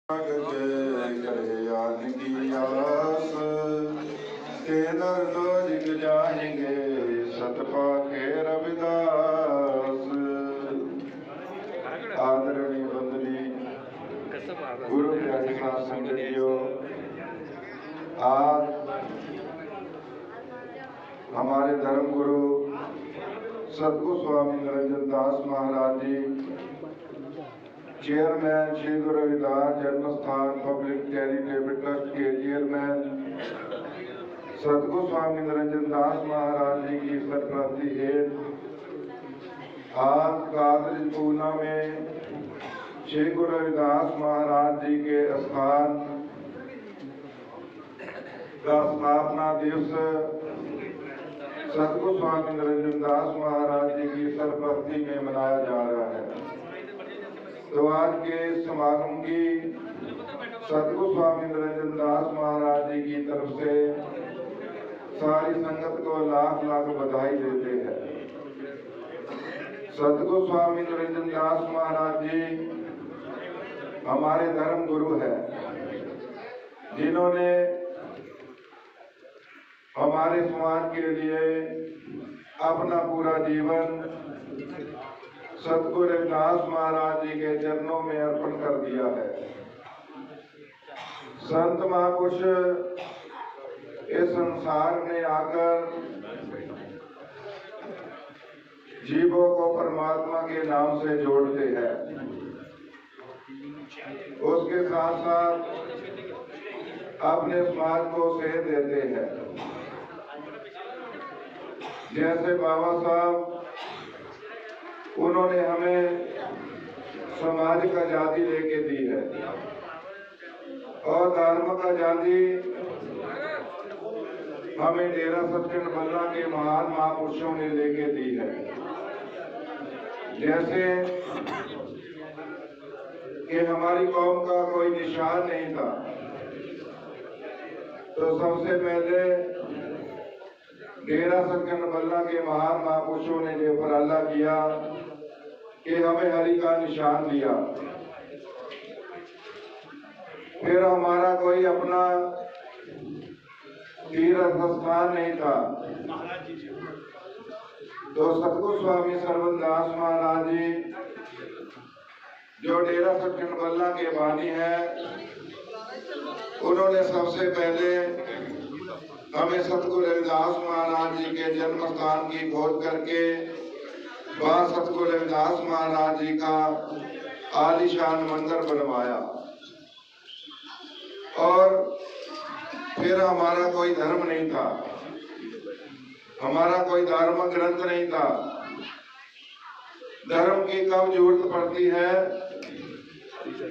कल्याण की आस के नर दोजिग जाएंगे सतपा के रविदास। आदरणीय बंदनी गुरु प्यारे साथ संगतियों, आज हमारे धर्म गुरु सतगुरु स्वामी निरंजन दास महाराज जी, चेयरमैन श्री गुरु रविदास जन्मस्थान पब्लिक चैरिटेबल ट्रस्ट के चेयरमैन सतगुरु स्वामी निरंजन दास महाराज जी की सरपरस्ती हेठ आज कादरी पूना में श्री गुरु रविदास महाराज जी के स्थान का स्थापना दिवस सतगुरु स्वामी निरंजन दास महाराज जी की सरपरस्ती में मनाया जा रहा है। तो आज के समागम की सतगुरु स्वामी निरंजन दास महाराज जी की तरफ से सारी संगत को लाख लाख बधाई देते हैं। सतगुरु स्वामी निरंजन दास महाराज जी हमारे धर्म गुरु है, जिन्होंने हमारे समाज के लिए अपना पूरा जीवन सतगुरु रविदास महाराज जी के चरणों में अर्पण कर दिया है। संत महापुरुष इस संसार में आकर जीवों को परमात्मा के नाम से जोड़ते हैं, उसके साथ साथ अपने समाज को सेध देते हैं। जैसे बाबा साहब, उन्होंने हमें सामाजिक आजादी लेके दी है और धार्मिक आजादी हमें डेरा सच्चिदानंद बल्ला के महान महापुरुषों ने लेके दी है। जैसे कि हमारी कौम का कोई निशान नहीं था, तो सबसे पहले डेरा सच्चिदानंद बल्ला के महान महापुरुषों ने जो उपराला किया कि हमें हरि का निशान दिया। फिर हमारा कोई अपना तीर्थ स्थान नहीं था, तो सतगुरु स्वामी सर्वदास महाराज जी जो डेरा सच्चिदानंद बल्ला के बानी है, उन्होंने सबसे पहले हमें सतगुरु रविदास महाराज जी के जन्म स्थान की खोज करके वहाँ सतगुरु रविदास महाराज जी का आलीशान मंदिर बनवाया। और फिर हमारा कोई धर्म नहीं था, हमारा कोई धार्मिक ग्रंथ नहीं था। धर्म की कब जरूरत पड़ती है?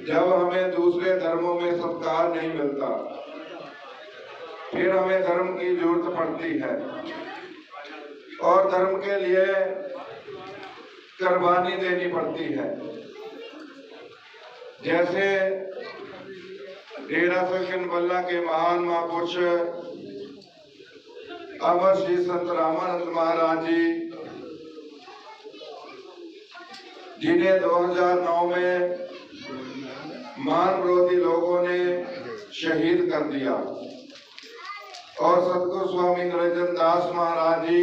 जब हमें दूसरे धर्मों में सत्कार नहीं मिलता, फिर हमें धर्म की जरूरत पड़ती है। और धर्म के लिए कुर्बानी देनी पड़ती है। जैसे डेरा सच्चिदानंद बल्ला के महान महापुरुष अमर श्री संत रामानंद महाराज जी, जिन्हें 2009 में मान विरोधी लोगों ने शहीद कर दिया और सतगुरु स्वामी निरंजन दास महाराज जी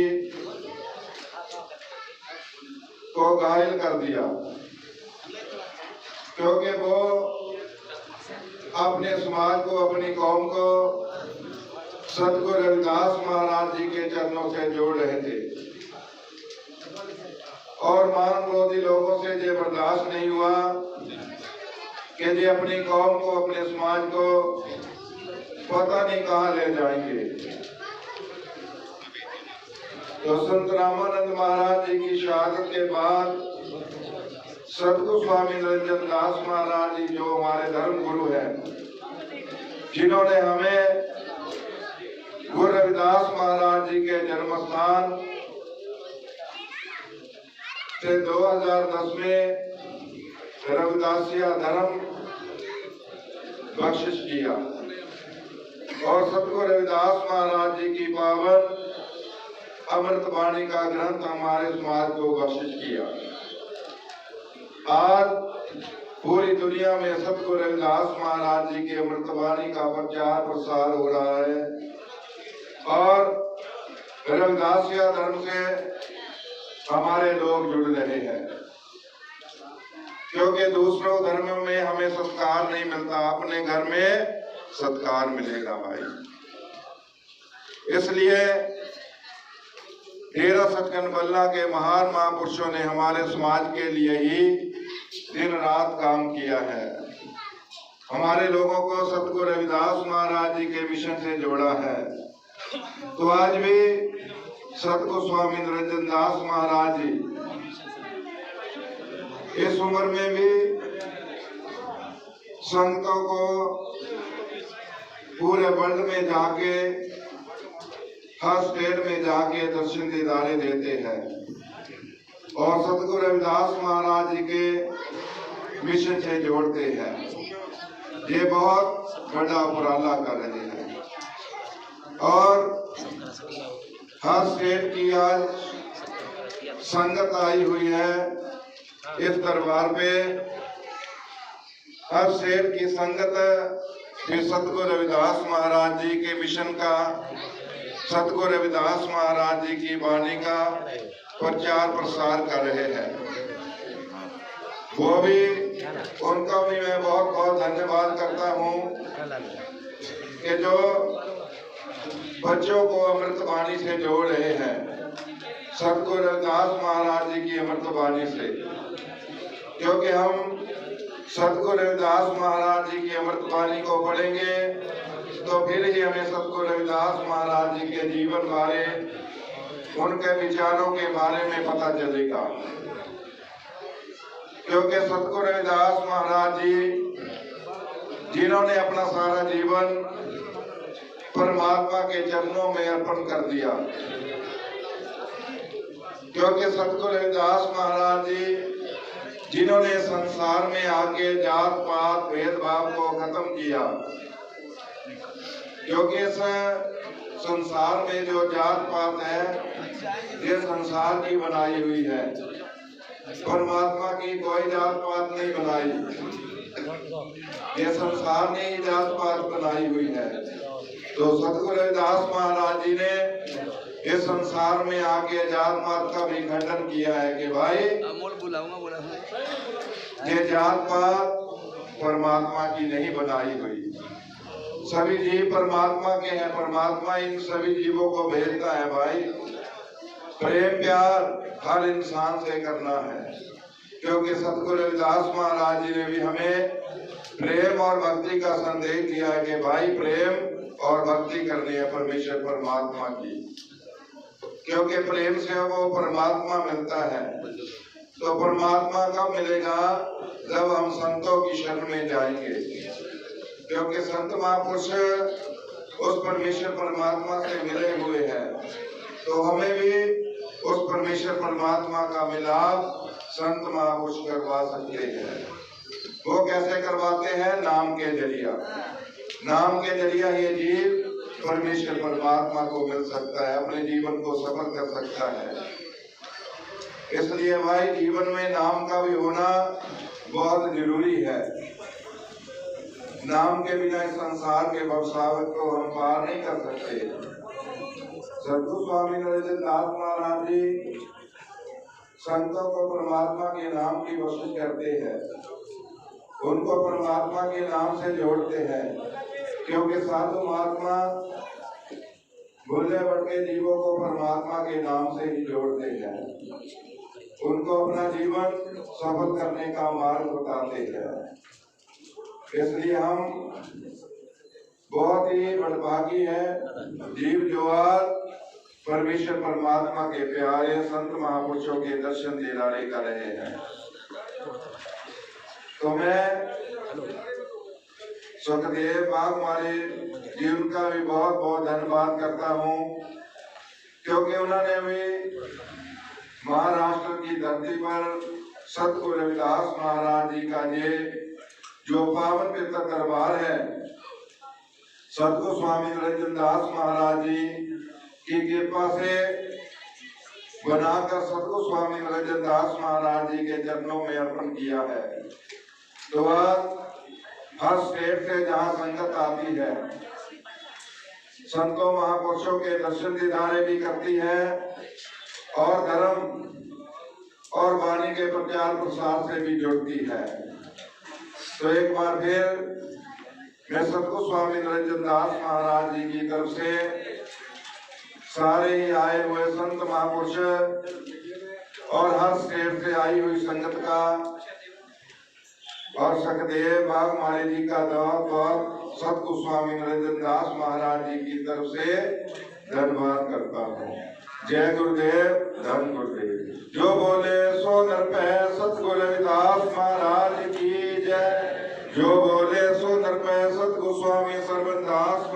को घायल कर दिया, क्योंकि वो अपने समाज को, अपनी कौम को सतगुरु रविदास महाराज जी के चरणों से जोड़ रहे थे। और मान विरोधी लोगों से ये बर्दाश्त नहीं हुआ कि ये अपनी कौम को, अपने समाज को पता नहीं कहाँ ले जाएंगे। तो संत रामानंद महाराज जी की शहादत के बाद सतगुरु स्वामी निरंजन दास महाराज जी, जो हमारे धर्म गुरु हैं, जिन्होंने हमें गुरु रविदास महाराज जी के जन्म स्थान से 2010 में रविदासिया धर्म बख्शिश किया और सतगुरु रविदास महाराज जी की पावन अमृतवाणी का ग्रंथ हमारे समाज को बख्शिश किया। आज पूरी दुनिया में सतगुरु रविदास महाराज जी की अमृतवाणी का प्रचार प्रसार हो रहा है और रविदासिया धर्म से हमारे लोग जुड़ रहे हैं, क्योंकि दूसरों धर्मों में हमें सत्कार नहीं मिलता, अपने घर में सत्कार मिलेगा भाई। इसलिए डेरा सचखंड बल्ला के महान महापुरुषों ने हमारे समाज के लिए ही दिन रात काम किया है, हमारे लोगों को सतगुरु रविदास महाराज जी के मिशन से जोड़ा है। तो आज भी सतगुरु स्वामी निरंजन दास महाराज जी इस उम्र में भी संतों को पूरे वर्ल्ड में जाके, हर स्टेट में जाके दर्शन दीदारे देते हैं और सतगुरु रविदास महाराज जी के मिशन से जोड़ते हैं। ये बहुत बड़ा उपराला कर रहे हैं और हर स्टेट की आज संगत आई हुई है इस दरबार पे। हर स्टेट की संगत सतगुरु रविदास महाराज जी के मिशन का, सतगुरु रविदास महाराज जी की वाणी का प्रचार प्रसार कर रहे हैं। वो भी, उनका भी मैं बहुत बहुत धन्यवाद करता हूँ कि जो बच्चों को अमृतवाणी से जोड़ रहे हैं, सतगुरु रविदास महाराज जी की अमृतवाणी से। क्योंकि हम सतगुरु रविदास महाराज जी की अमृतवाणी को पढ़ेंगे तो फिर ही हमें सतगुरु रविदास महाराज जी के जीवन बारे, उनके विचारों के बारे में पता चलेगा। क्योंकि सतगुरु रविदास महाराज जी जिन्होंने अपना सारा जीवन परमात्मा के चरणों में अर्पण कर दिया, क्योंकि सतगुरु रविदास महाराज जी जिन्होंने संसार में आके जात पात भेदभाव को खत्म किया, क्योंकि इस संसार में जो जात पात है ये संसार की बनाई हुई है, परमात्मा की कोई जात पात नहीं बनाई, ये संसार ने ही जात पात बनाई हुई है। तो सतगुरु रविदास महाराज जी ने इस संसार में आके जात पात का भी खंडन किया है कि भाई ये जात पात परमात्मा की नहीं बनाई हुई, सभी जीव परमात्मा के हैं, परमात्मा इन सभी जीवों को भेजता है। भाई प्रेम प्यार हर इंसान से करना है, क्योंकि सतगुरु रविदास महाराज जी ने भी हमें प्रेम और भक्ति का संदेश दिया है कि भाई प्रेम और भक्ति करनी है परमेश्वर परमात्मा की, क्योंकि प्रेम से वो परमात्मा मिलता है। तो परमात्मा कब मिलेगा? जब हम संतों की शरण में जाएंगे, क्योंकि संत महापुरुष उस परमेश्वर परमात्मा से मिले हुए हैं। तो हमें भी उस परमेश्वर परमात्मा का मिलाप संत महापुरुष करवा सकते हैं। वो कैसे करवाते हैं? नाम के जरिया। नाम के जरिया ये जीव परमेश्वर परमात्मा को मिल सकता है, अपने जीवन को सफल कर सकता है। इसलिए भाई जीवन में नाम का भी होना बहुत जरूरी है। नाम के बिना इस संसार के भवसागर को हम पार नहीं कर सकते। सतगुरु स्वामी निरंजन दास महाराज जी संतों को परमात्मा के नाम की कोशिश करते हैं, उनको परमात्मा के नाम से जोड़ते हैं, क्योंकि साधु महात्मा भूले भटके जीवों को परमात्मा के नाम से ही जोड़ते हैं, उनको अपना जीवन सफल करने का मार्ग बताते हैं। इसलिए हम बहुत ही बड़भागी है जीव जो आज परमेश्वर परमात्मा के प्यारे संत महापुरुषों के दर्शन दीदारे कर रहे हैं। तो मैं सुखदेव बाग वाले जी उनका भी बहुत बहुत धन्यवाद करता हूँ, क्योंकि उन्होंने भी महाराष्ट्र की धरती पर सतगुरु रविदास महाराज जी का ये जो पावन पवित्र दरबार है, सतगुरु स्वामी निरंजन दास महाराज जी की कृपा से बनाकर सतगुरु स्वामी निरंजन दास महाराज जी के चरणों में अर्पण किया है। तो हर स्टेट से जहां संगत आती है, संतों महापुरुषों के दर्शन दीदारे भी करती है और धर्म और वाणी के प्रचार प्रसार से भी जुड़ती है। तो एक बार फिर मैं सतगुरु स्वामी निरंजन दास महाराज जी की तरफ से सारे ही आए हुए संत महापुरुष और हर स्टेट से आई हुई संगत का और सकदेव बागमाली जी का और सतगुरु स्वामी निरंजन दास महाराज जी की तरफ से धन्यवाद करता हूँ। जय गुरुदेव, धन गुरुदेव। जो बोले सो नर पे सतगुरु रविदास महाराज की जय। जो बोले सो नर पे सतगुरु स्वामी सरबंदास